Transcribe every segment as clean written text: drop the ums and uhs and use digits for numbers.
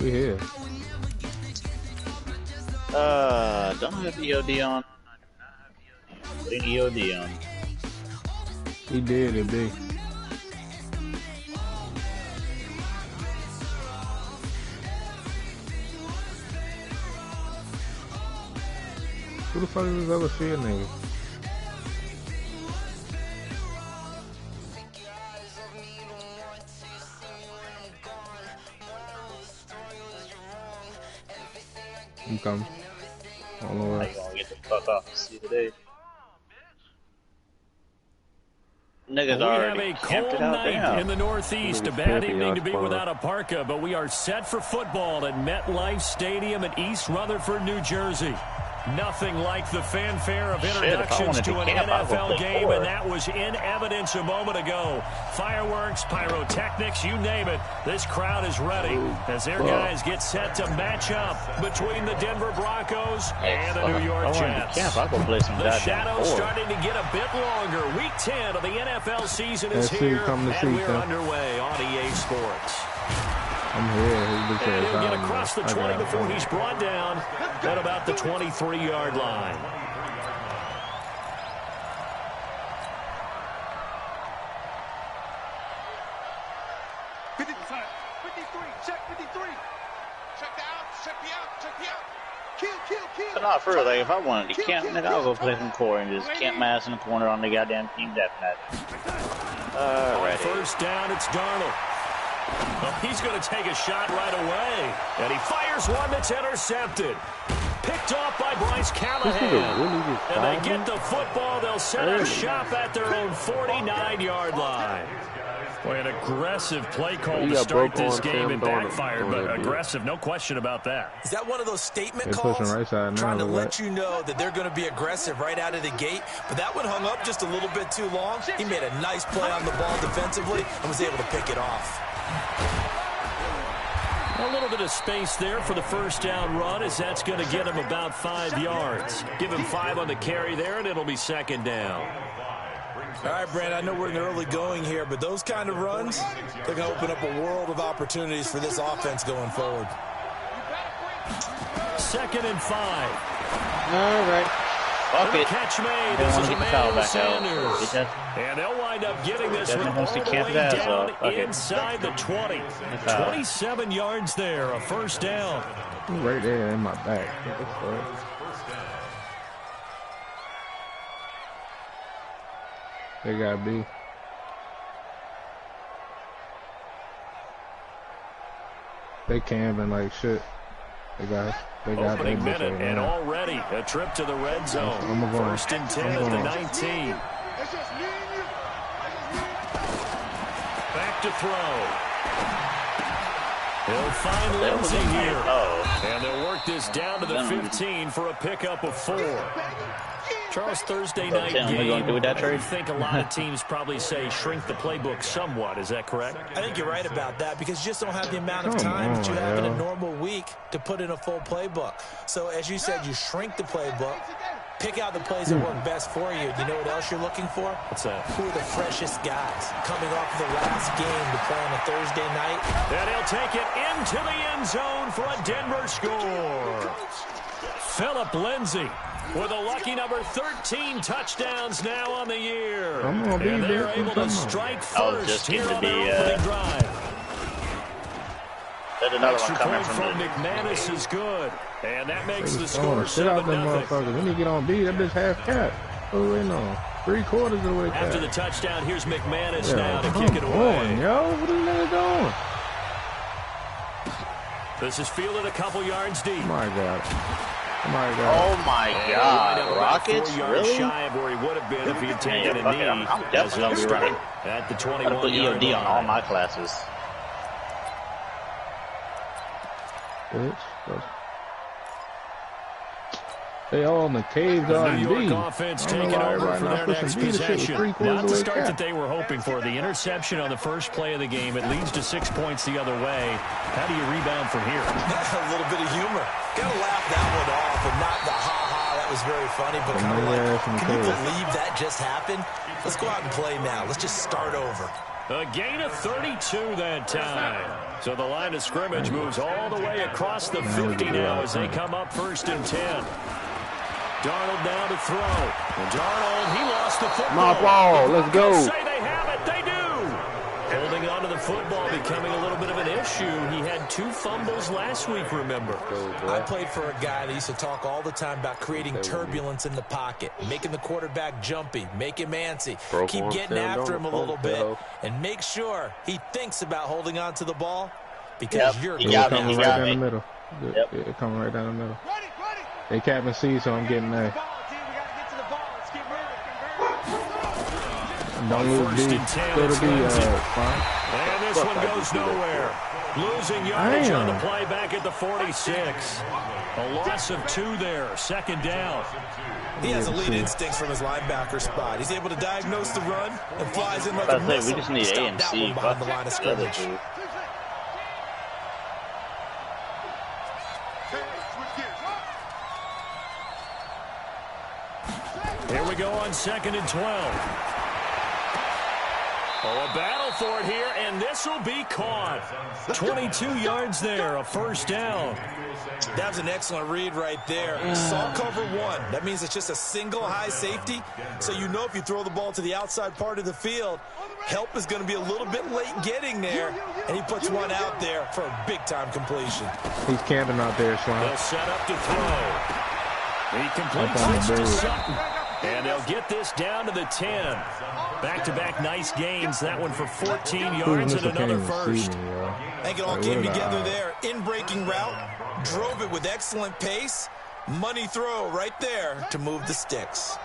We here. Don't have EOD on. Putting EOD on. He did it, big. Who the fuck is this other shit nigga? I'm coming. I don't know where. How you gonna get the fuck off the seat today? Niggas already we have a cold night in the Northeast. A bad evening to be without a parka, but we are set for football at MetLife Stadium in East Rutherford, New Jersey. Nothing like the fanfare of introductions to an NFL game, and that was in evidence a moment ago. Fireworks, pyrotechnics, you name it. This crowd is ready as their guys get set to match up between the Denver Broncos and the New York Jets. The shadows starting to get a bit longer. Week 10 of the NFL season is here, and we're underway on EA Sports. I'm here. And he'll get across the 20 before he's brought down at about the 23-yard line. But not for real, like if I wanted to camp, nigga, I'll go play some core and just camp my ass in the corner on the goddamn team deathmatch. On first down, it's Darnold. Well, he's going to take a shot right away. And he fires one that's intercepted. Picked off by Bryce Callahan. And they get the football. They'll set up shop at their own 49-yard line. Boy, an aggressive play call to start this game. It backfired, but aggressive, no question about that. Is that one of those statement calls? Right side now, trying to let you know that they're going to be aggressive right out of the gate, but that one hung up just a little bit too long. He made a nice play on the ball defensively and was able to pick it off. A little bit of space there for the first down run, as that's going to get him about 5 yards. Give him 5 on the carry there, and it'll be second down. All right, Brad, I know we're in the early going here, but those kind of runs, they're going to open up a world of opportunities for this offense going forward. 2nd and 5. All right. Fuck it. Catch made. This is Emmanuel Sanders. And they'll wind up getting this one all the way down inside the 20. 27 yards there, a first down. Right there in my back. They gotta be. They camping like shit. They got opening minute and already a trip to the red zone. First and 10 at the 19. Back to throw. They'll find Lindsey here. And they'll work this down to the 15 for a pickup of 4. Charles, Thursday night game, I think a lot of teams probably say shrink the playbook somewhat. Is that correct? I think you're right about that because you just don't have the amount of time that you have in a normal week to put in a full playbook. So, as you said, you shrink the playbook, pick out the plays that work best for you. You know what else you're looking for? What's that? Who are the freshest guys coming off the last game to play on a Thursday night? And he'll take it into the end zone for a Denver score. Philip Lindsay with a lucky number 13 touchdowns now on the year. And they're able to strike first here on their opening drive. There's another Extra one coming point from McManus is good. And that makes the score shit out them 7-0. motherfuckers. When you get on B, that bitch half cap. Oh, wait, no. 3/4 of the way cap. After the touchdown, here's McManus now to kick it away. Yo, what is that doing? This is fielded a couple yards deep. Oh, my God. Oh, my God. Oh, my God. Rockets? Really? Shy of where he would have been if he had taken a knee. I'm definitely going to be running. At the I'm going to put 21-yard EOD line. on all my classes. Bitch. They all in the caves The on New B. York offense taking over for their next possession. Not the start that they were hoping for. The interception on the first play of the game. It leads to 6 points the other way. How do you rebound from here? A little bit of humor. Got to laugh that one off and not the ha-ha. That was very funny, but kind of like, can you believe that just happened? Let's go out and play now. Let's just start over. A gain of 32 that time. So the line of scrimmage moves all the way across the 50 now as they come up 1st and 10. Darnold now to throw. And Darnold, he lost the football. My ball, let's go. Say they have it, they do. Holding on to the football becoming a little bit of an issue. He had 2 fumbles last week, remember. I played for a guy that used to talk all the time about creating turbulence in the pocket, making the quarterback jumpy, make him antsy, keep getting after him a little bit, and make sure he thinks about holding on to the ball because you're he got coming me. right down the middle. It coming right down the middle. They capping C, so I'm getting there. Don't lose B. Go to B, fine. And this one goes nowhere. Losing yardage on the play back at the 46. A loss of 2 there. 2nd down. He has elite instincts from his linebacker spot. He's able to diagnose the run and flies in like a missile. We just need A and C behind the line of scrimmage. Here we go on 2nd and 12. Oh, a battle for it here, and this will be caught. 22 yards there, a 1st down. That was an excellent read right there. Saw cover 1. That means it's just a single high safety. So you know if you throw the ball to the outside part of the field, help is going to be a little bit late getting there. And he puts one out there for a big-time completion. He's camping out there, Slime. They'll set up to throw. He completes this to Sutton. And they'll get this down to the 10. Back-to-back nice gains. That one for 14 yards and another 1st. I think it all came together there. In-breaking route. Drove it with excellent pace. Money throw right there to move the sticks.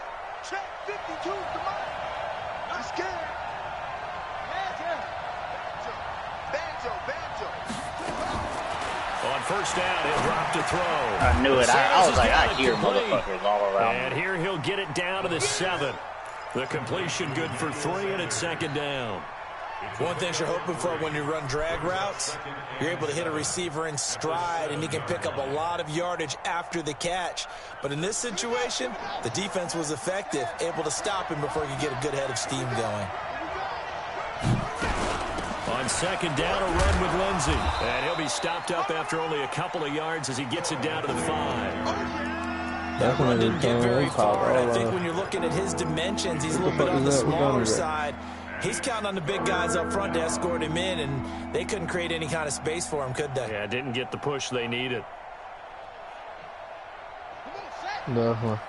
Check 52. Come on. I'm scared. Banjo. On 1st down, he'll drop to throw. I knew it. I was like, I hear motherfuckers all around. And here he'll get it down to the 7. The completion good for 3, and it's 2nd down. One thing you're hoping for when you run drag routes, you're able to hit a receiver in stride, and he can pick up a lot of yardage after the catch. But in this situation, the defense was effective, able to stop him before he could get a good head of steam going. On 2nd down, a run with Lindsey. And he'll be stopped up after only a couple of yards as he gets it down to the 5. That run didn't get very far, and I think when you're looking at his dimensions, he's a little bit on the smaller side. He's counting on the big guys up front to escort him in, and they couldn't create any kind of space for him, could they? Yeah, didn't get the push they needed. Definitely.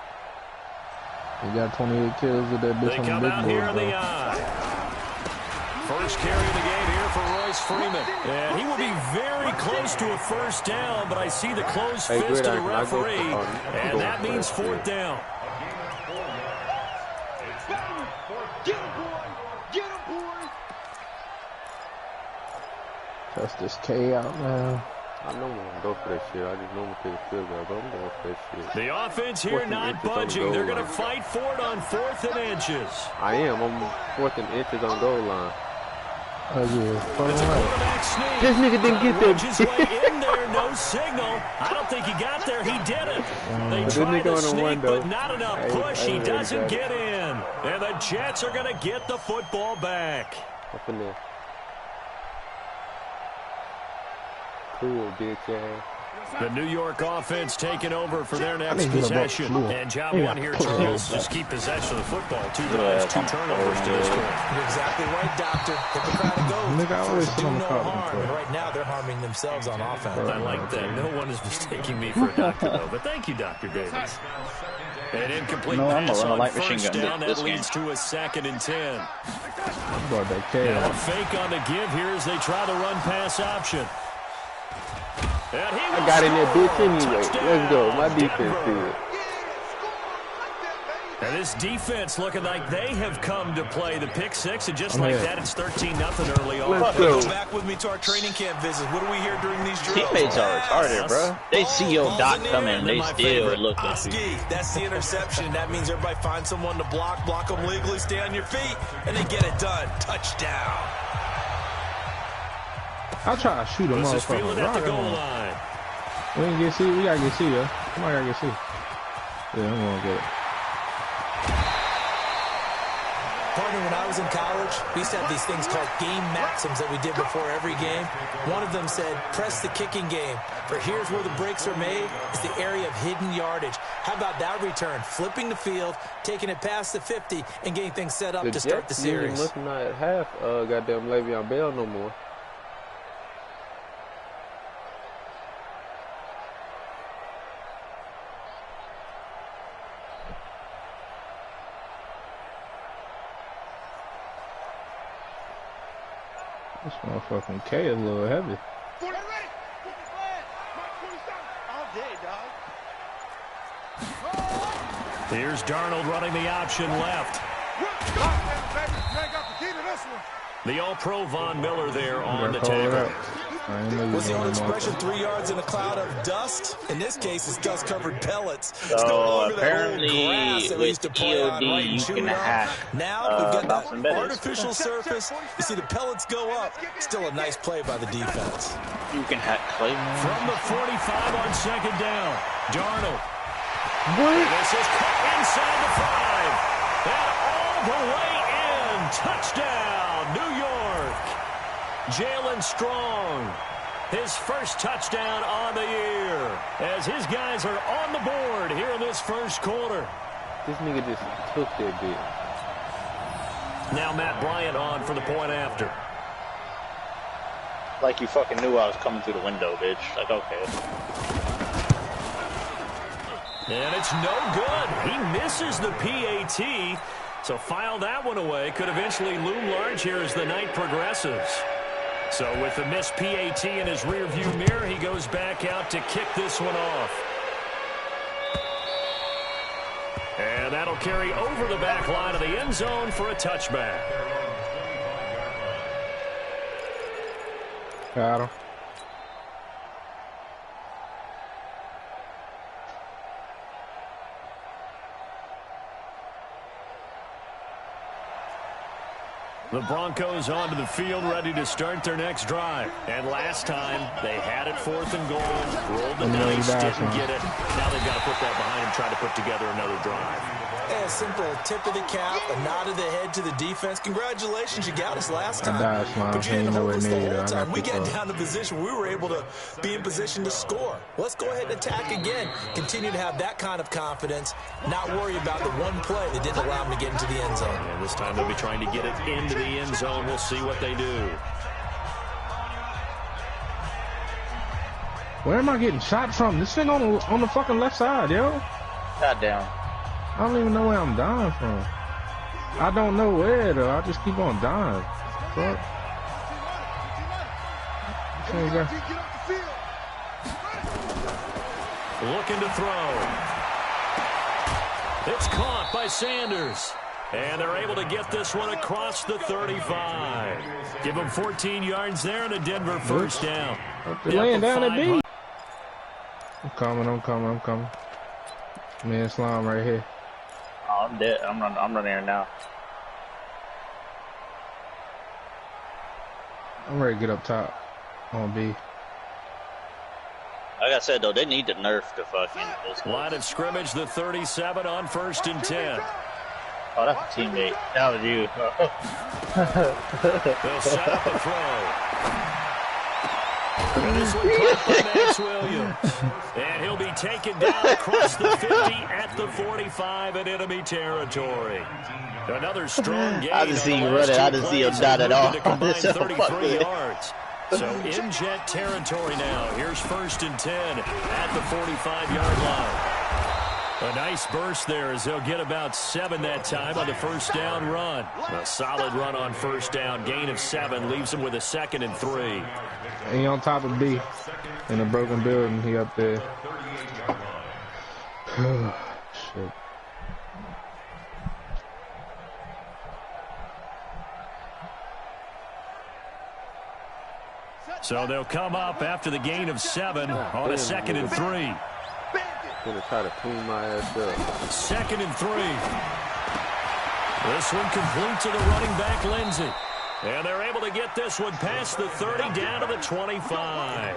He got 28 kills with that bitch on the big board. They come out here in the eye. First carry of the game here for Royce Freeman. And he will be very close to a 1st down, but I see the closed fist of the referee, and that means 4th down. That's this K out now. I know I'm going to go for that shit. I just know I'm going to take a field goal, but I'm going for that shit. The offense here not budging. They're going to fight for it on 4th and inches. I am. I'm 4th and inches on goal line. Oh, yeah. It's a quarterback sneak. This nigga didn't get there. His way in there, no signal. I don't think he got there. He didn't. They tried to sneak, but not enough push. He doesn't get in. And the Jets are going to get the football back. Up in there. Cool, bitch ass. The New York offense taking over for their next possession. And job one here, Charles. Just keep possession of the football. 2 drives, 2 turnovers to this score. You're exactly right, Doctor. Hippocratic oath. Nigga, I always Do no harm. And right now, they're harming themselves on offense. I like that. No one is mistaking me for a doctor, though. But thank you, Dr. Davis. An incomplete pass on 1st down. That leads to a 2nd and 10. Now a fake on the give here as they try the run-pass option. I got in that bitch anyway. Let's go. My defense did. And this defense looking like they have come to play the pick 6, and just like that, it's 13-0 early on. Let's go. Back with me to our training camp visits. What do we hear during these drills? Teammates are retarded, bro. They see your Doc coming, and they still look at you. That's the interception. That means everybody finds someone to block them legally, stay on your feet, and they get it done. Touchdown. I'll try to shoot him off. Feel it at the goal line. We didn't get C. We gotta get C, though. Somebody gotta get C. Yeah, I'm gonna get it. Partner, when I was in college, we used to have these things called game maxims that we did before every game. One of them said, press the kicking game. For here's where the breaks are made, is the area of hidden yardage. How about that return? Flipping the field, taking it past the 50, and getting things set up to start the series. Looking at half goddamn Le'Veon Bell no more. This motherfucking K is a little heavy. Here's Darnold running the option left. The All-Pro Von Miller there on the tackle. What's the old expression, 3 yards in a cloud of dust? In this case, it's dust-covered pellets. So apparently with KID you can hack now we've got that artificial surface. You see the pellets go up. Still a nice play by the defense. You can hack Claymore. From the 45 on second down, Darnold. This is caught inside the 5. And all the way in. Touchdown, New York. Jalen Strong, his first touchdown on the year, as his guys are on the board here in this first quarter. This nigga just took that bit. Now Matt Bryant on for the point after. Like you fucking knew I was coming through the window, bitch. Like, okay. And it's no good. He misses the PAT, so file that one away. Could eventually loom large here as the night progresses. So with the missed PAT in his rearview mirror, he goes back out to kick this one off. And that'll carry over the back line of the end zone for a touchback. Got him. The Broncos onto the field, ready to start their next drive. And last time, they had it 4th and goal, rolled the dice, didn't get it. Now they've got to put that behind them, try to put together another drive. A simple tip of the cap, a nod of the head to the defense. Congratulations, you got us last time. But you didn't hold us the whole time. We got down to position. We were able to be in position to score. Let's go ahead and attack again. Continue to have that kind of confidence. Not worry about the one play that didn't allow them to get into the end zone. And this time they'll be trying to get it into the end zone. We'll see what they do. Where am I getting shot from? This thing on the fucking left side, yo. Goddamn. I don't even know where I'm dying from. I don't know where though. I just keep on dying. Fuck. Looking to throw. It's caught by Sanders. And they're able to get this one across the 35. Give them 14 yards there and a Denver first down. They're laying down at B. I'm coming. Man, slime right here. Oh, I'm dead. I'm running here now. I'm ready to get up top on B. Like I said, though, they need to nerf the fucking... Line of scrimmage, the 37 on 1st and 10. Oh, that's a teammate. That was you. They'll set up a throw. And this one caught by Max Williams. And he'll be taken down across the 50 at the 45 in enemy territory. Another strong game. I didn't see you running. I didn't see him not at all. To combine 33 yards. So in Jet territory now. Here's 1st and 10 at the 45-yard line. A nice burst there as they'll get about 7 that time on the first down run. A solid run on first down. Gain of 7 leaves him with a 2nd and 3. He on top of B in a broken building. He up there. Shit. So they'll come up after the gain of 7 on a 2nd and 3. Gonna try to clean my ass up. 2nd and 3. This one complete to the running back, Lindsey. And they're able to get this one past the 30 down to the 25.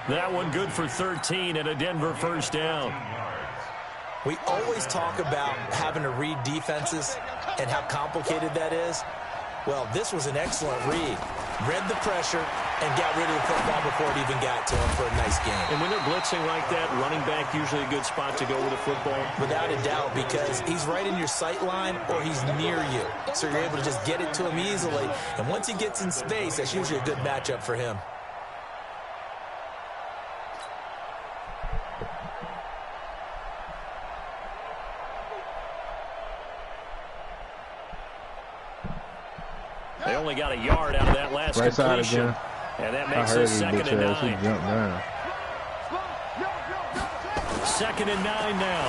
That one good for 13 and a Denver first down. We always talk about having to read defenses and how complicated that is. Well, this was an excellent read. Read the pressure and got rid of the football before it even got to him for a nice game. And when they're blitzing like that, running back usually a good spot to go with the football. Without a doubt, because he's right in your sight line or he's near you. So you're able to just get it to him easily. And once he gets in space, that's usually a good matchup for him. They only got a yard out of that last right completion. Side again. And that makes it 2nd and 9. He jumped down. 2nd and 9 now.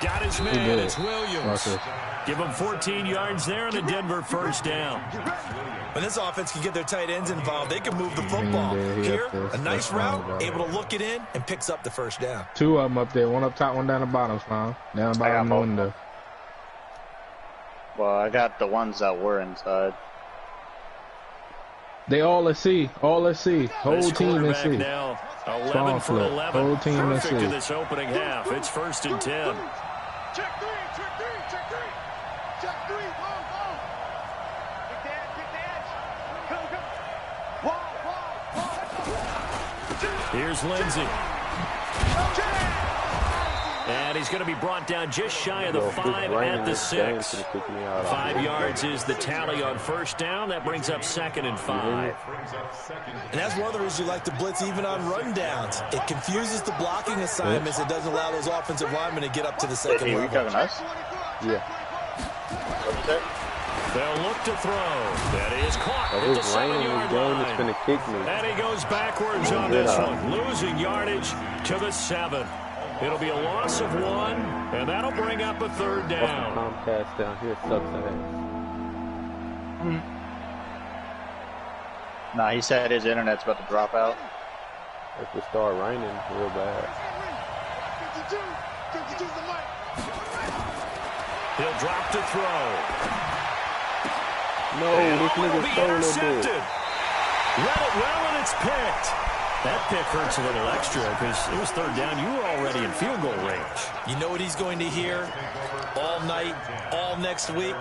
Got his man. It's Williams. Give him 14 yards there and a Denver first down. When this offense can get their tight ends involved, they can move the football. Here, a nice route, able to look it in, and picks up the first down. 2 of them up there. 1 up top, 1 down the bottom, Slime. Down the bottom of the window. Well, I got the ones that were inside. They all at C. All at C. Whole team at C. Now, 11 for 11. Whole team at C. Perfect in this opening half. It's 1st and 10. Check 3, check 3, check 3. Check 3, go. Pick the edge. Go. Here's Lindsey. And he's going to be brought down just shy of the 5 at the 6. 5 yards is the tally on first down. That brings up 2nd and 5. And that's one of the reasons you like to blitz even on rundowns. It confuses the blocking assignments. It doesn't allow those offensive linemen to get up to the second level. Are you talking us? Yeah. They'll look to throw. That is caught at the 7-yard line. It's going to kick me. And he goes backwards on this one, losing yardage to the 7. It'll be a loss of 1, and that'll bring up a 3rd down. Comcast down here sucks ass. Nah, he said his internet's about to drop out. If it start raining real bad. He'll drop to throw. No, this nigga stole a bit. Read it well, and it's picked. That pick hurts a little extra because it was 3rd down. You were already in field goal range. You know what he's going to hear all night, all next week?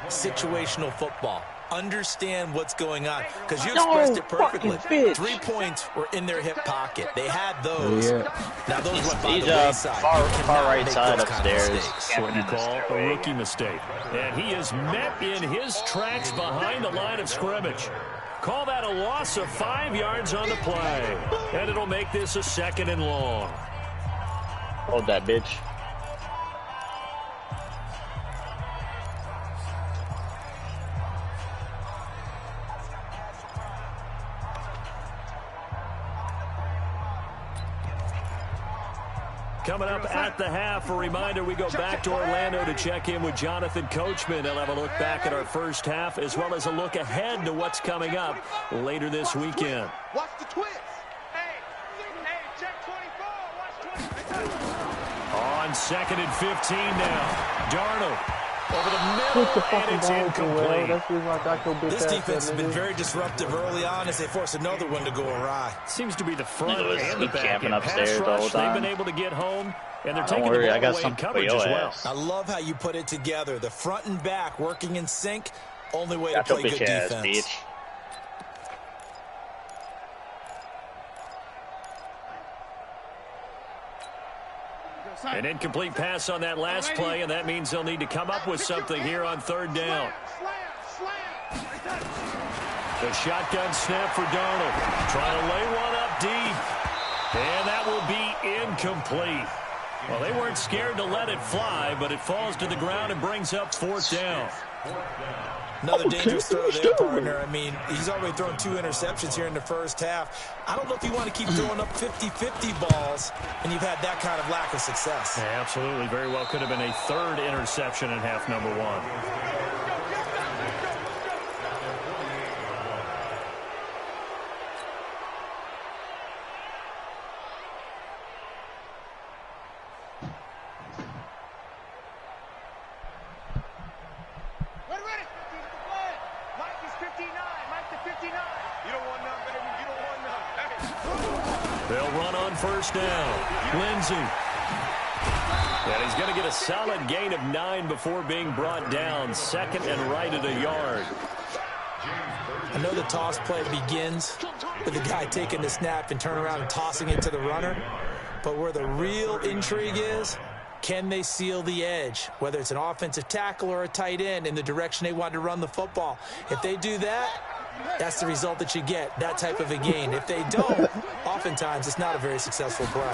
Situational football. Understand what's going on because you expressed it perfectly. 3 points were in their hip pocket. They had those. Yeah. Now those went by He's the wayside. far right side upstairs. That's what you call a rookie mistake. And he is met in his tracks behind the line of scrimmage. Call that a loss of 5 yards on the play. And it'll make this a 2nd and long. Hold that, bitch. Coming up at the half, a reminder, we go back to Orlando to check in with Jonathan Coachman. He'll have a look back at our first half as well as a look ahead to what's coming up later this weekend. Watch the twist. Hey, check 24. Watch 24. On 2nd and 15 now. Darnold over the middle, and it's incomplete. This defense has been very disruptive early on as they force another one to go awry. Seems to be the front and the back. Camping And upstairs pass the whole rush, time. they've been able to get home, and they're Don't taking worry, the I ball got away in something for coverage your as well. ass. I love how you put it together. The front and back working in sync. Only way to Got your play good bitch ass, defense. bitch. An incomplete pass on that last play, and that means they'll need to come up with something here on 3rd down. The shotgun snap for Darnold. Trying to lay one up deep. And that will be incomplete. Well, they weren't scared to let it fly, but it falls to the ground and brings up 4th down. Another dangerous throw there, partner. I mean, he's already thrown 2 interceptions here in the first half. I don't know if you want to keep throwing up 50-50 balls, and you've had that kind of lack of success. Yeah, absolutely. Very well could have been a 3rd interception in half number 1. They'll run on first down. Lindsey. And he's going to get a solid gain of 9 before being brought down. Second and right at a yard. I know the toss play begins with the guy taking the snap and turn around and tossing it to the runner. But where the real intrigue is, can they seal the edge, whether it's an offensive tackle or a tight end, in the direction they want to run the football? If they do that, that's the result that you get, that type of a gain. If they don't, oftentimes it's not a very successful play.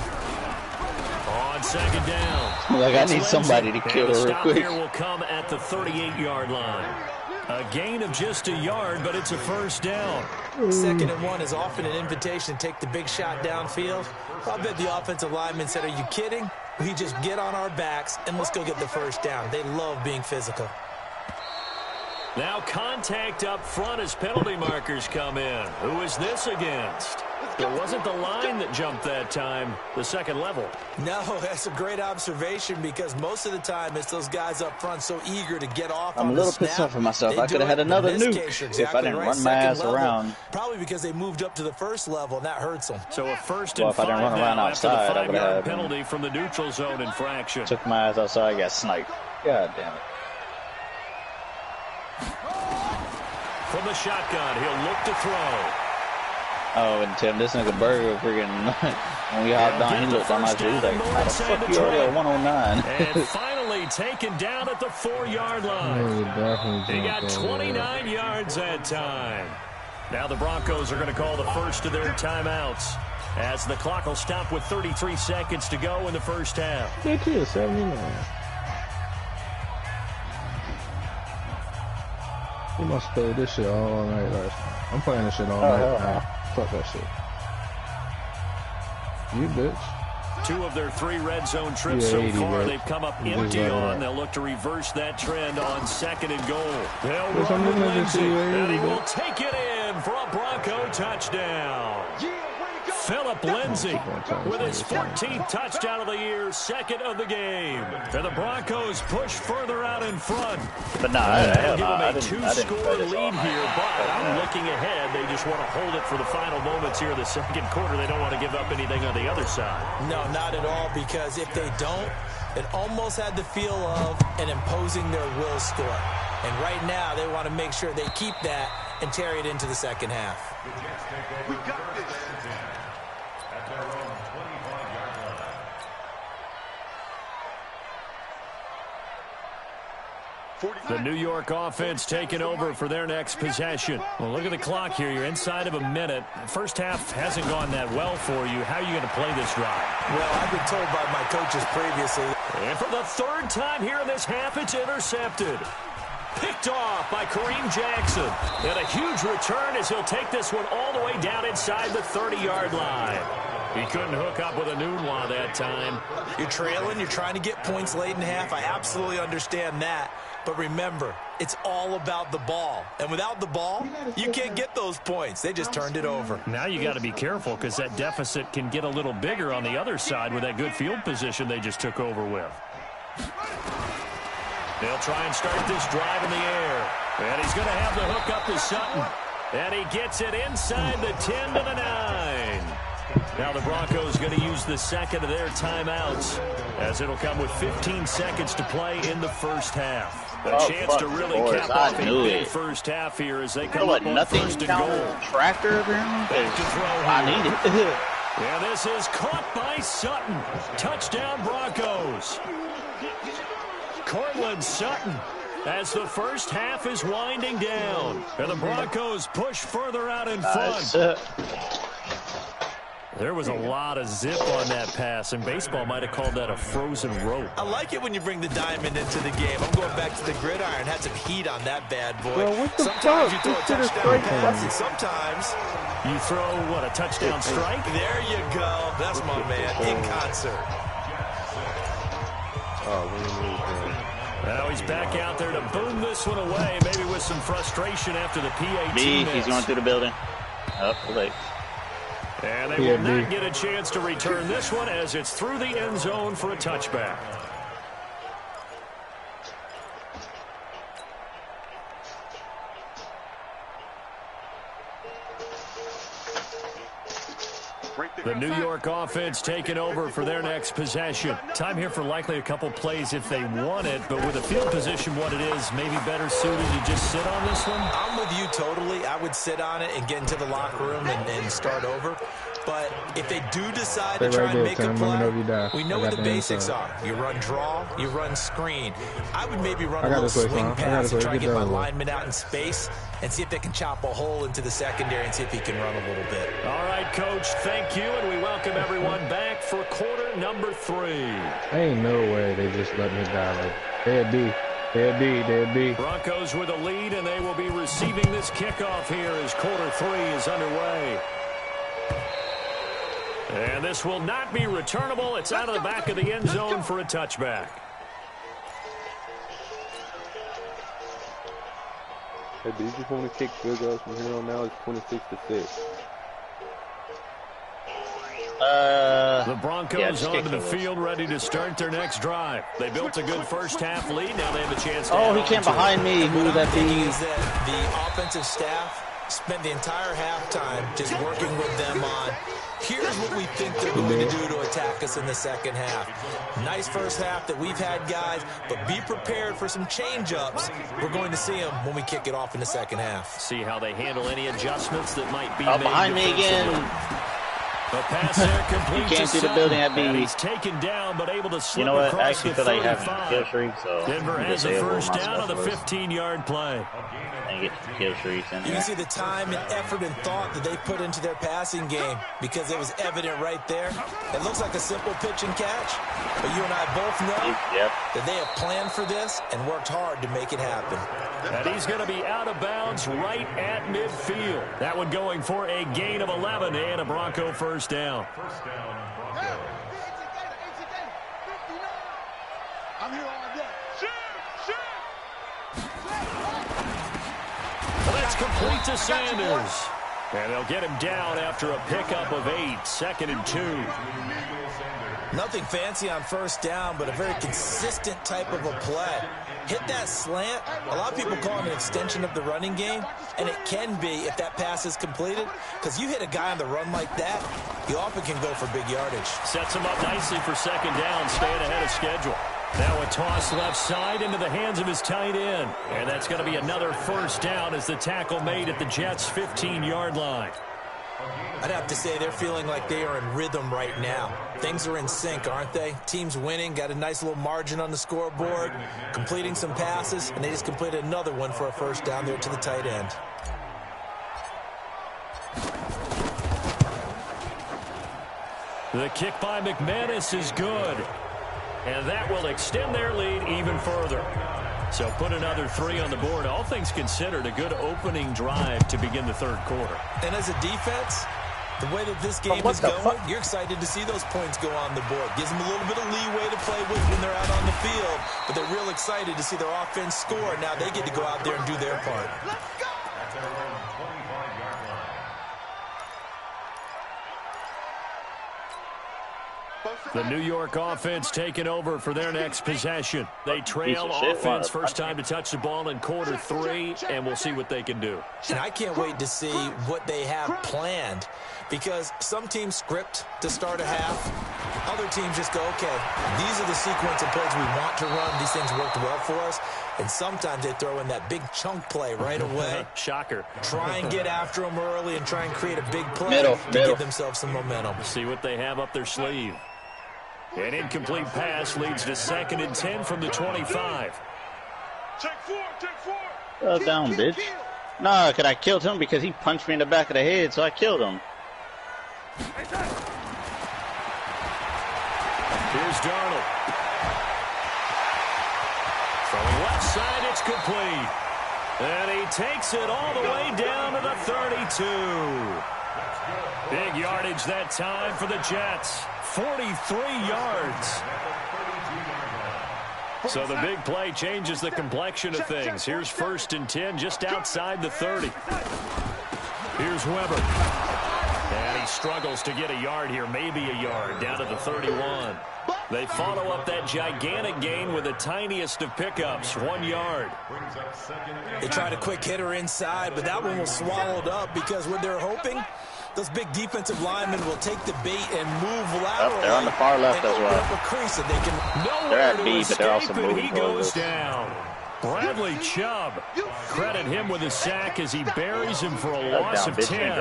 On second down. Like, I need somebody to kill her real quick. Here will come at the 38-yard line. A gain of just a yard, but it's a first down. Second and 1 is often an invitation to take the big shot downfield. I bet the offensive lineman said, are you kidding? We just get on our backs and let's go get the first down. They love being physical. Now contact up front as penalty markers come in. Who is this against? It wasn't the line that jumped that time, the second level. No, that's a great observation because most of the time it's those guys up front so eager to get off. I'm a little pissed off at myself. I could have had another nuke if I didn't run my ass around. Probably because they moved up to the first level, and that hurts them. So a first and 5 now after the 5-yard penalty from the neutral zone infraction. Took my ass outside, got sniped. God damn it. From the shotgun, he'll look to throw. Oh, and Tim, this nigga Burger freaking, when we hopped on, he looked on my shoe. He's like, how the fuck you already at 109? And finally taken down at the 4-yard line. He got 29 yards that time. Now the Broncos are going to call the first of their timeouts as the clock will stop with 33 seconds to go in the first half. 79. You must play this shit all night last night. I'm playing this shit all night now. Fuck that shit. You bitch. 2 of their 3 red zone trips so far, they've come up empty on. They'll look to reverse that trend on second and goal. They'll run with Lindsey, and he will take it in for a Bronco touchdown. Philip Lindsey with his 14th touchdown of the year, second of the game. And the Broncos push further out in front. But nah, they'll give them a 2-score lead here, but I'm looking ahead. They just want to hold it for the final moments here in the second quarter. They don't want to give up anything on the other side. No, not at all, because if they don't, it almost had the feel of an imposing their will score. And right now, they want to make sure they keep that and carry it into the second half. We got this. The New York offense taking over for their next possession. Well, look at the clock here. You're inside of a minute. First half hasn't gone that well for you. How are you going to play this drive? Well, I've been told by my coaches previously. And for the 3rd time here in this half, it's intercepted. Picked off by Kareem Jackson. And a huge return as he'll take this one all the way down inside the 30-yard line. He couldn't hook up with a Nunwa that time. You're trailing. You're trying to get points late in half. I absolutely understand that. But remember, it's all about the ball. And without the ball, you can't get those points. They just turned it over. Now you got to be careful because that deficit can get a little bigger on the other side with that good field position they just took over with. They'll try and start this drive in the air. And he's going to have the hook up to Sutton. And he gets it inside the 10 to the 9. Now the Broncos going to use the second of their timeouts as it'll come with 15 seconds to play in the first half. A chance to really cap off a big first half here as they come up on first and goal. Tractor back to throw. I need it. And this is caught by Sutton. Touchdown Broncos. Cortland Sutton as the first half is winding down. And the Broncos push further out in front. There was a lot of zip on that pass, and baseball might have called that a frozen rope. I like it when you bring the diamond into the game. I'm going back to the gridiron. Had some heat on that bad boy. Bro, what the sometimes fuck? you throw a touchdown pass, and sometimes you throw, what, a touchdown strike? There you go. That's my man. In concert. Now he's back out there to boom this one away, maybe with some frustration after the PAT miss. He's going through the building. Up, late. And they will not get a chance to return this one as it's through the end zone for a touchback. The New York offense taking over for their next possession. Time here for likely a couple plays if they want it, but with the field position what it is, maybe better suited to just sit on this one? I'm with you totally. I would sit on it and get into the locker room and start over. But if they do decide to try and make a play, we know what the basics are. You run draw, you run screen. I would maybe run a little swing pass and try to get my lineman out in space and see if they can chop a hole into the secondary and see if he can run a little bit. All right, Coach, thank you, and we welcome everyone back for quarter number 3. Ain't no way they just let me die. Like, they'd be. Broncos with a lead, and they will be receiving this kickoff here as quarter 3 is underway. And this will not be returnable. It's out of the back of the end zone for a touchback. Hey, do you just want to kick field goals from here on now? It's 26-6. The Broncos onto the field, ready to start their next drive. They built a good first half lead. Now they have a chance to he came behind me. Who would that be? Is that the offensive staff spent the entire halftime just working with them on, here's what we think they're going to do to attack us in the second half. Nice first half that we've had, guys, but be prepared for some change-ups. We're going to see them when we kick it off in the second half. See how they handle any adjustments that might be made. Behind me again. The pass there complete. You can't see the building at B. He's taken down, but able to slip you know what? I across actually the feel 35. like having a kill streak, so Denver has a first down on the 15-yard play. And get kill streaks in there. You can see the time and effort and thought that they put into their passing game because it was evident right there. It looks like a simple pitch and catch, but you and I both know that they have planned for this and worked hard to make it happen. And he's going to be out of bounds right at midfield. That one going for a gain of 11 and a Bronco first down. I'm here all day. Well, that's complete to Sanders. And they'll get him down after a pickup of 8, 2nd and 2. Nothing fancy on first down, but a very consistent type of a play. Hit that slant. A lot of people call it an extension of the running game, and it can be if that pass is completed, because you hit a guy on the run like that, you often can go for big yardage. Sets him up nicely for second down, staying ahead of schedule. Now a toss left side into the hands of his tight end. And that's going to be another first down as the tackle made at the Jets' 15-yard line. I'd have to say they're feeling like they are in rhythm right now. Things are in sync, aren't they? Team's winning, got a nice little margin on the scoreboard, completing some passes, and they just completed another one for a first down there to the tight end. The kick by McManus is good. And that will extend their lead even further. So put another 3 on the board. All things considered, a good opening drive to begin the third quarter. And as a defense, the way that this game is going, you're excited to see those points go on the board. Gives them a little bit of leeway to play with when they're out on the field. But they're real excited to see their offense score. Now they get to go out there and do their part. The New York offense taking over for their next possession. They trail offense first time to touch the ball in quarter 3, and we'll see what they can do. And I can't wait to see what they have planned, because some teams script to start a half. Other teams just go, okay, these are the sequence of plays we want to run. These things worked well for us. And sometimes they throw in that big chunk play right away. Shocker. Try and get after them early and try and create a big play to give themselves some momentum. See what they have up their sleeve. An incomplete pass leads to 2nd and 10 from the 25. Take 4. Well down, bitch. Nah, because I killed him because he punched me in the back of the head, so I killed him. Here's Darnold. From the left side, it's complete. And he takes it all the way down to the 32. Big yardage that time for the Jets. 43 yards. So the big play changes the complexion of things. Here's 1st and 10 just outside the 30. Here's Weber. And he struggles to get a yard here, maybe a yard, down to the 31. They follow up that gigantic gain with the tiniest of pickups, 1 yard. They tried a quick hitter inside, but that one was swallowed up because what they're hoping Those big defensive linemen will take the bait and move laterally. They're on the far left as well. A crease that they can. They're at B, but they're also moving he towards goes down. Bradley Chubb. Credit him with a sack as he buries him for a loss of 10.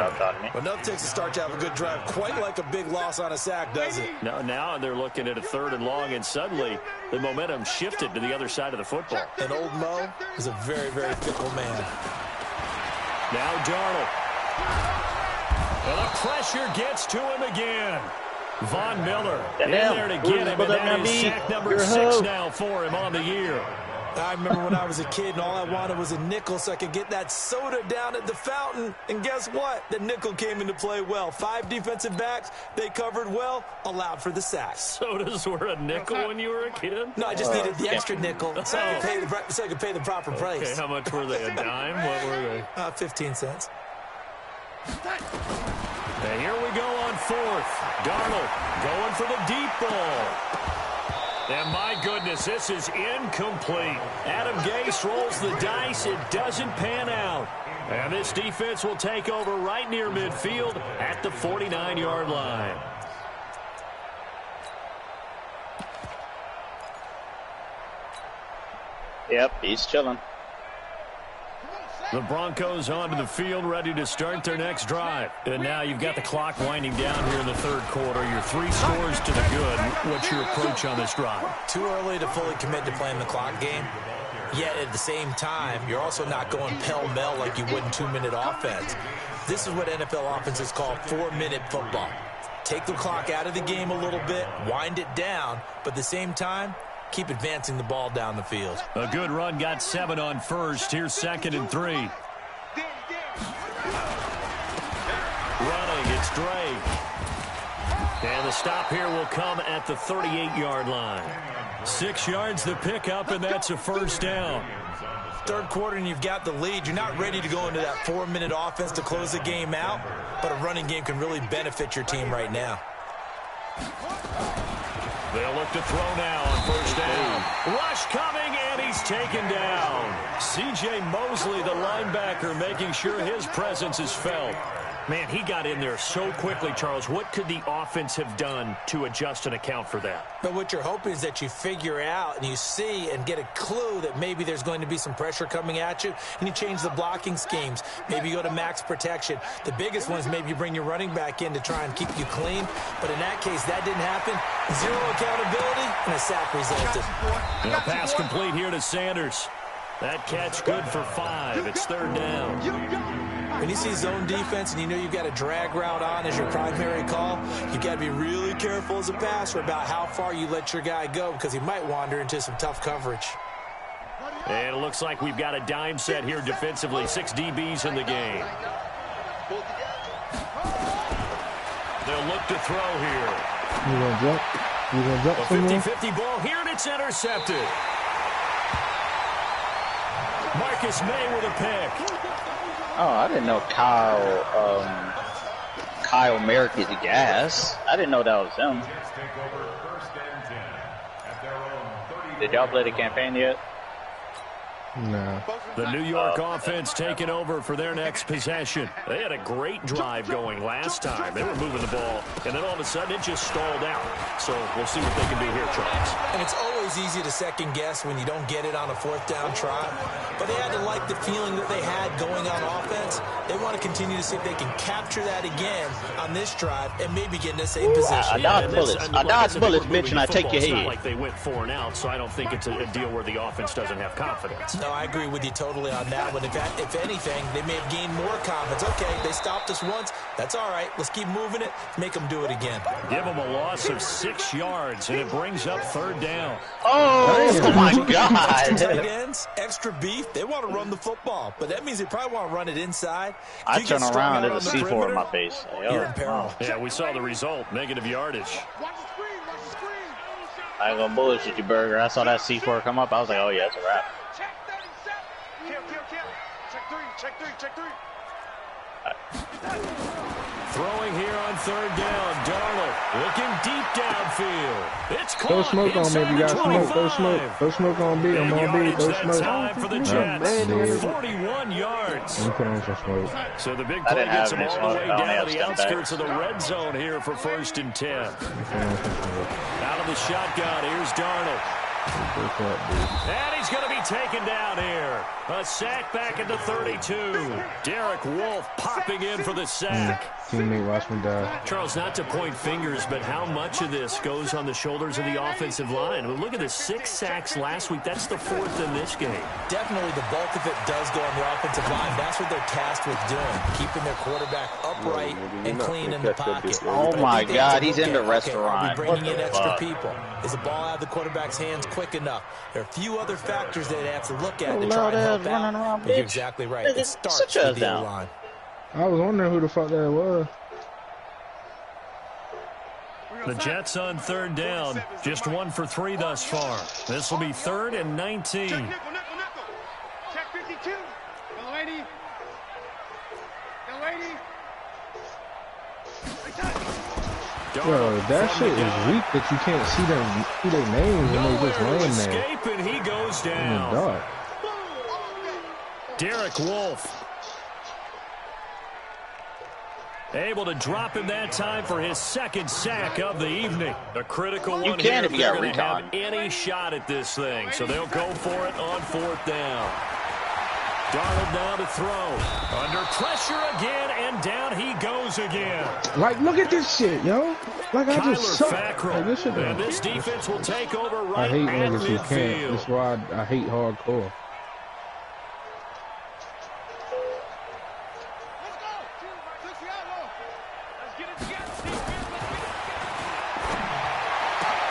Well, nothing takes a start to have a good drive quite like a big loss on a sack, does it? No, now they're looking at a 3rd and long, and suddenly the momentum shifted to the other side of the football. And old Mo is a very, very fickle man. Now Darnold. And the pressure gets to him again. Von Miller in there to get him, and that is sack number 6 now for him on the year. I remember when I was a kid and all I wanted was a nickel so I could get that soda down at the fountain. And guess what? The nickel came into play well. 5 defensive backs, they covered well, allowed for the sack. Sodas were a nickel when you were a kid? No, I just needed the extra nickel so I could pay the proper price. Okay, how much were they? A dime? What were they? 15 cents. And here we go on 4th. Darnold going for the deep ball. And my goodness, this is incomplete. Adam Gase rolls the dice. It doesn't pan out. And this defense will take over right near midfield at the 49-yard line. Yep, he's chilling. The Broncos onto the field, ready to start their next drive. And now you've got the clock winding down here in the 3rd quarter. Your 3 scores to the good. What's your approach on this drive? Too early to fully commit to playing the clock game. Yet at the same time, you're also not going pell-mell like you would in 2-minute offense. This is what NFL offenses call 4-minute football. Take the clock out of the game a little bit, wind it down, but at the same time, keep advancing the ball down the field. A good run, got 7 on 1st. Here's 2nd and 3. Running, it's Dre. And the stop here will come at the 38-yard line. 6 yards the pickup, and that's a 1st down. 3rd quarter, and you've got the lead. You're not ready to go into that 4-minute offense to close the game out, but a running game can really benefit your team right now. They'll look to throw now on 1st down. Rush coming, and he's taken down. C.J. Mosley, the linebacker, making sure his presence is felt. Man, he got in there so quickly, Charles. What could the offense have done to adjust and account for that? But what you're hoping is that you figure out and you see and get a clue that maybe there's going to be some pressure coming at you, and you change the blocking schemes. Maybe you go to max protection. The biggest one is maybe you bring your running back in to try and keep you clean. But in that case, that didn't happen. 0 accountability, and a sack resulted. A pass complete here to Sanders. That catch good for 5. It's 3rd down. When you see zone defense and you know you've got a drag route on as your primary call, you've got to be really careful as a passer about how far you let your guy go because he might wander into some tough coverage. And it looks like we've got a dime set here defensively. 6 DBs in the game. They'll look to throw here. You gonna jump? You gonna jump somewhere? 50-50 ball here, and it's intercepted. Marcus May with a pick. Oh, I didn't know Kyle Merrick is gas. I didn't know that was him. Did y'all play the campaign yet? No. The New York offense taking over for their next possession. They had a great drive going last time. They were moving the ball, and then all of a sudden it just stalled out. So we'll see what they can do here, Charles. And it's always easy to second guess when you don't get it on a 4th down try. But they had to like the feeling that they had going on offense. They want to continue to see if they can capture that again on this drive and maybe get in the same position. I dodge bullets. I dodge bullets, bitch, and I take your head. It's not like they went 4 and out, so I don't think it's a deal where the offense doesn't have confidence. No, I agree with you totally on that one. If anything, they may have gained more confidence. Okay, they stopped us once. That's all right. Let's keep moving it. Make them do it again. Give them a loss of 6 yards, and it brings up 3rd down. Oh my God. Tight ends, extra beef. They want to run the football, but that means they probably want to run it inside. I turn around, there's a C4 in my face. You're in peril. Yeah, we saw the result. Negative yardage. I ain't gonna bullshit you, Burger. I saw that C4 come up. I was like, oh yeah, it's a wrap. Check 3. Throwing here on third down. Darnold looking deep downfield. It's caught. Throw smoke on me if you got smoke. Throw smoke. Throw smoke on B. I'm on B. Throw smoke. Time for the Jets. 41 yards. Let me put on some smoke. So the big play gets them all the way down to the outskirts of the red zone here for 1st and 10. Out of the shotgun, here's Darnold. And he's going to be taken down here. A sack back at the 32. Derek Wolfe popping in for the sack. Teammate, watch me die. Charles, not to point fingers, but how much of this goes on the shoulders of the offensive line? I mean, look at the 6 sacks last week. That's the 4th in this game. Definitely the bulk of it does go on the offensive line. That's what they're tasked with doing, keeping their quarterback upright and clean in the pocket. Oh, my God, he's in the restaurant. Are we bringing in extra people? Is the ball out of the quarterback's hands quick enough? There are a few other factors that they have to look at to try and help out. But you're exactly right. It starts with the line. I was wondering who the fuck that was. The Jets on third down. Just 1 for 3 thus far. This will be 3rd and 19. Check 52. Young lady. Young lady. Bro, that shit is weak that you can't see their names when they just laying there. Escape, and he goes down. In the dark. Derek Wolfe. Able to drop him that time for his 2nd sack of the evening. A critical one here if they're going to have any shot at this thing. So they'll go for it on 4th down. Darnold now to throw. Under pressure again, and down he goes again. Like, look at this shit, yo. Like, I just suck. Like, this shit and this defense will take over right I hate at niggas who midfield. can't. That's why I hate hardcore.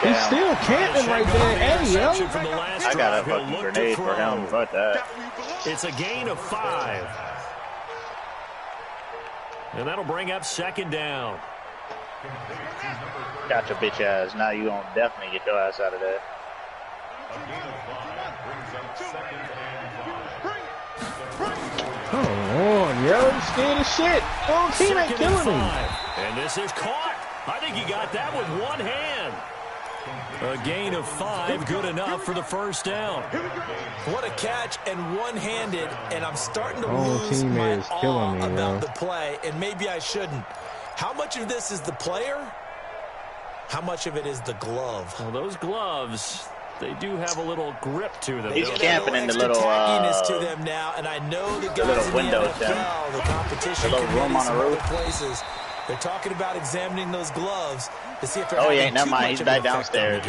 He's still camping right there. Hey, yo. I got a fucking grenade for him. Fuck that. It's a gain of 5. And that'll bring up 2nd down. Got your bitch ass. Now you gonna definitely get your ass out of there. Come on, yo. I'm scared as shit. Oh, team ain't killing me. And this is caught. I think he got that with one hand. A gain of 5, good enough for the 1st down. What a catch, and one-handed, and I'm starting to lose my awe about the play, and maybe I shouldn't. How much of this is the player? How much of it is the glove? Well, those gloves, they do have a little grip to them. He's camping in the little tackiness to them now, and I know the guys in the NFL, the competition committees and other places, they're talking about examining those gloves to see if they're he ain't. Never mind. He's back downstairs.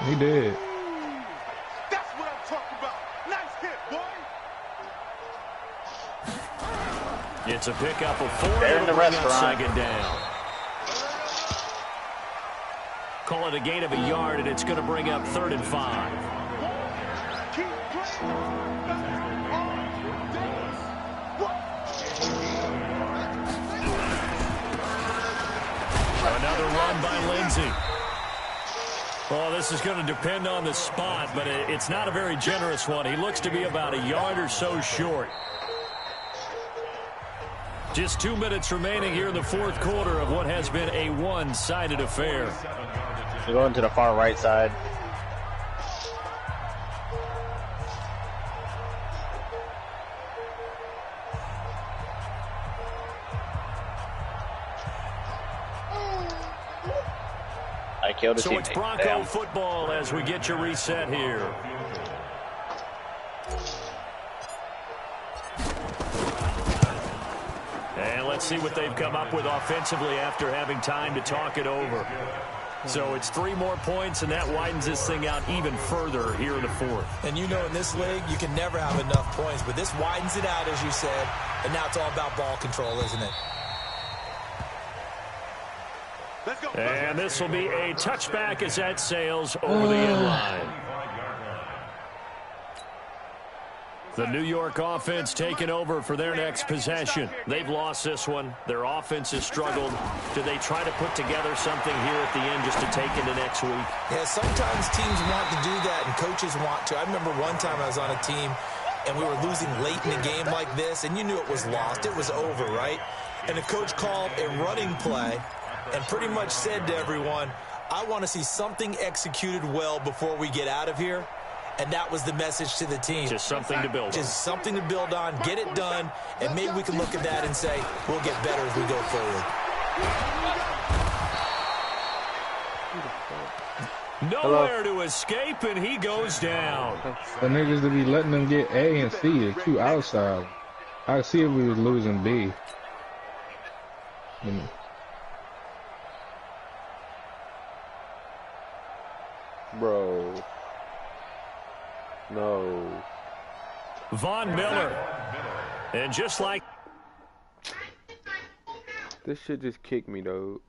He did. That's what I'm talking about. Nice hit, boy. It's a pickup of 4. They're in the restaurant. 2nd down. Call it a gain of a yard, and it's going to bring up 3rd and 5. Another run by Lindsey. Well, this is going to depend on the spot, but it's not a very generous one. He looks to be about a yard or so short. Just 2 minutes remaining here in the 4th quarter of what has been a one-sided affair. We're going to the far right side. I killed a So it's Bronco football as we get your reset here. And let's see what they've come up with offensively after having time to talk it over. So it's 3 more points, and that widens this thing out even further here in the 4th. And you know, in this league, you can never have enough points, but this widens it out, as you said, and now it's all about ball control, isn't it? And this will be a touchback as that sails over the end line. The New York offense taking over for their next possession. They've lost this one. Their offense has struggled. Do they try to put together something here at the end just to take into next week? Yeah, sometimes teams want to do that and coaches want to. I remember one time I was on a team and we were losing late in the game like this, and you knew it was lost. It was over, right? And the coach called a running play and pretty much said to everyone, I want to see something executed well before we get out of here. And that was the message to the team. Just something to build on. Just something to build on, get it done, and maybe we can look at that and say, we'll get better as we go forward. Nowhere to escape, and he goes down. The niggas to be letting them get A and C, the two outside. I see if we was losing B. Bro. No. Von Miller. And just like... This shit just kicked me, though.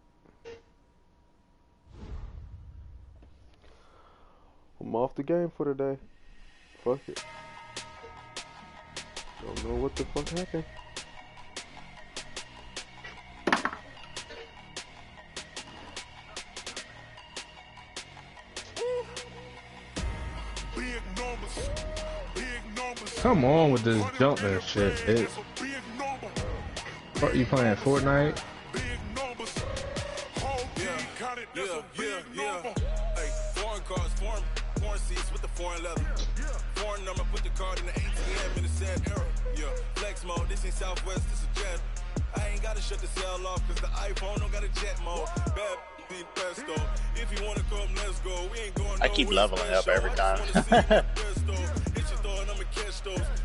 I'm off the game for today. Fuck it. Don't know what the fuck happened. Come on with this jumping shit, bitch. What, you playing Fortnite? Foreign seats with the foreign leather. Foreign number, put the card in the ATM in the sad era. Yeah, flex mode, this ain't Southwest, this is jet. I ain't gotta shut the cell off, cause the iPhone don't got a jet mode. Bad pesto. If you wanna come, let's go. We ain't going. I keep leveling up every time.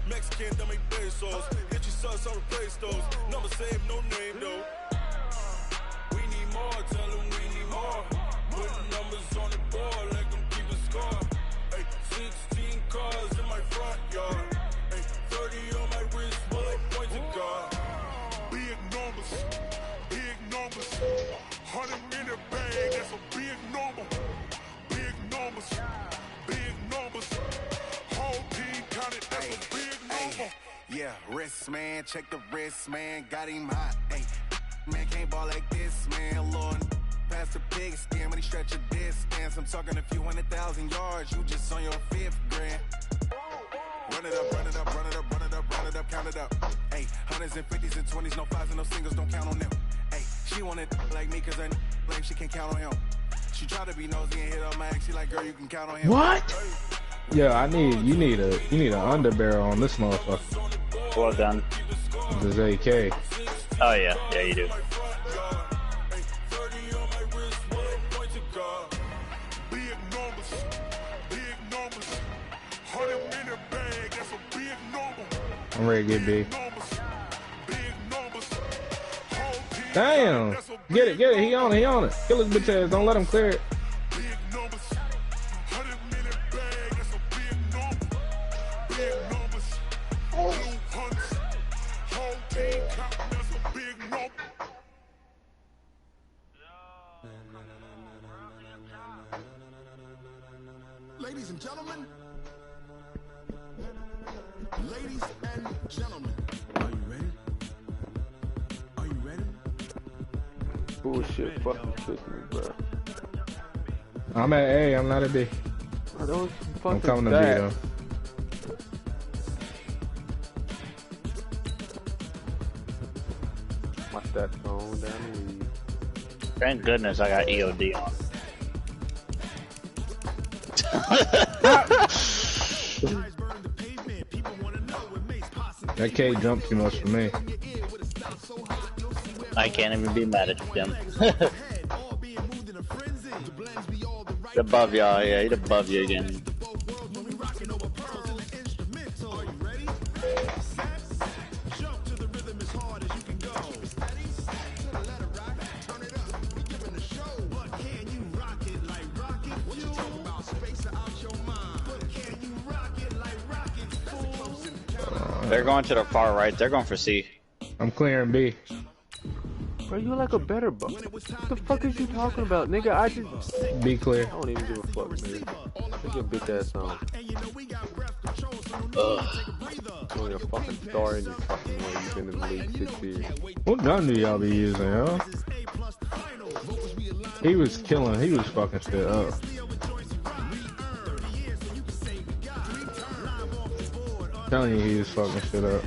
Mexican, dummy pesos. Hit your sons, I'll replace those. Number save, no name though. We need more, tell them we need more. Put numbers on the board, let them keep a score. Hey, 16 cars in my front yard. Hey, 30 on my wrist, bullet pointed car. Big numbers, 100 in the bag, that's a big number. Big numbers, whole team counted, that's a big number. Yeah, wrist man, check the wrist man, got him hot. Hey, man can't ball like this, man. Lord, past the pig skin when he stretch a distance. I'm talking a few 100,000 yards, you just on your 5th grand. Run it up, run it up, run it up, run it up, run it up, count it up. Hey, hundreds and 50s and 20s, no 5s and no singles, don't count on them. Hey, she wanted like me cause her like she can count on him. She tried to be nosy and hit her max, she like, girl, you can count on him. What? Yeah, you need an underbarrel on this motherfucker. Well done. This AK. Oh yeah, yeah you do. I'm ready to get big. Damn! Get it, he on it. Kill his bitch ass, don't let him clear it. Ladies and gentlemen, are you ready? Are you ready? Bullshit fucking tricked me, bro. I'm at A, I'm not at B. Are those fucking I'm coming to B though. My stats going down the weed. Thank goodness I got EOD on. That K jumped too much for me. I can't even be mad at him. He's above y'all, yeah, he's above you again. They're going to the far right. They're going for C. I'm clearing B. Bro, you like a better buck. What the fuck is you talking about, nigga? I just... B clear. I don't even give a fuck, nigga. Take your bitch ass on. You're a fucking star in your fucking way. You've been in the league 6 years. What gun do y'all be using, yo? He was killing. He was fucking shit up. telling you he was fucking shit up.